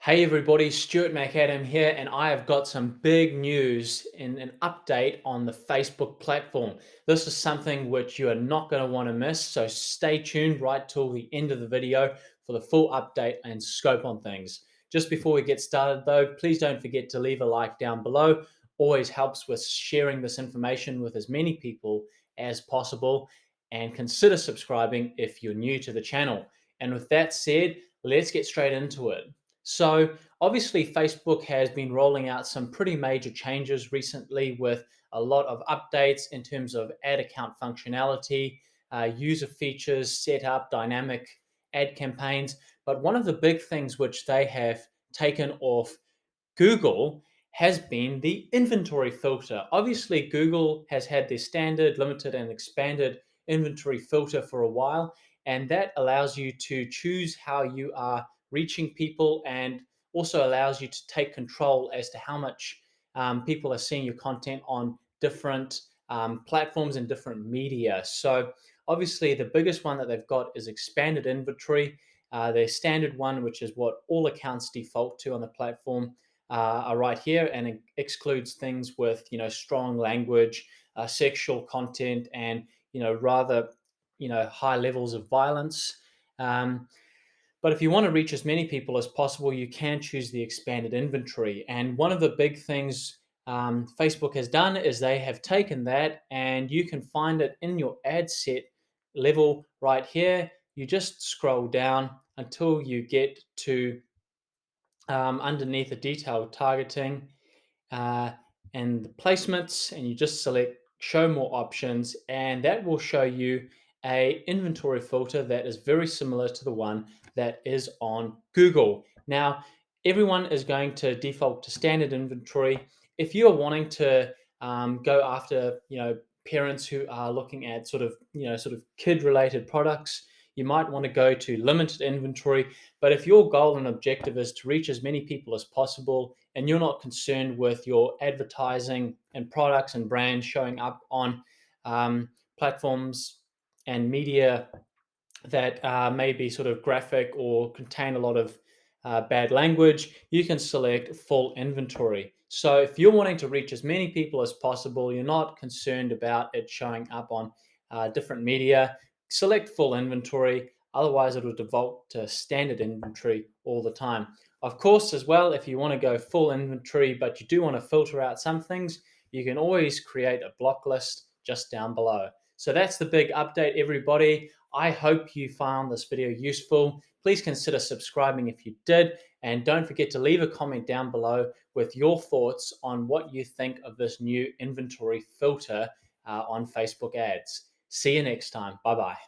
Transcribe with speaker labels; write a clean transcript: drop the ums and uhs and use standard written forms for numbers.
Speaker 1: Hey everybody, Stuart Macadam here, and I have got some big news in an update on the Facebook platform. This is something which you are not going to want to miss, so stay tuned right till the end of the video for the full update and scope on things. Just before we get started though, please don't forget to leave a like down below. Always helps with sharing this information with as many people as possible, and consider subscribing if you're new to the channel. And with that said, let's get straight into it. So, obviously, Facebook has been rolling out some pretty major changes recently with a lot of updates in terms of ad account functionality, user features, setup, dynamic ad campaigns. But one of the big things which they have taken off Google has been the inventory filter. Obviously, Google has had their standard, limited, and expanded inventory filter for a while, and that allows you to choose how you are reaching people and also allows you to take control as to how much people are seeing your content on different platforms and different media. So, obviously, the biggest one that they've got is expanded inventory. Their standard one, which is what all accounts default to on the platform, are right here, and it excludes things with strong language, sexual content, and rather high levels of violence. Um, but if you want to reach as many people as possible, you can choose the expanded inventory. And one of the big things Facebook has done is they have taken that, and you can find it in your ad set level right here. You just scroll down until you get to underneath the detailed targeting uh, and the placements, and you just select show more options, and that will show you a inventory filter that is very similar to the one that is on Google. Now, everyone is going to default to standard inventory. If you are wanting to go after parents who are looking at sort of kid related products, you might want to go to limited inventory. But if your goal and objective is to reach as many people as possible, and you're not concerned with your advertising and products and brands showing up on platforms and media that may be sort of graphic or contain a lot of bad language, you can select full inventory. So if you're wanting to reach as many people as possible, you're not concerned about it showing up on different media, select full inventory. Otherwise, it will default to standard inventory all the time. Of course, as well, if you want to go full inventory, but you do want to filter out some things, you can always create a block list just down below. So that's the big update, everybody. I hope you found this video useful. Please consider subscribing if you did, and don't forget to leave a comment down below with your thoughts on what you think of this new inventory filter on Facebook ads. See you next time. Bye bye.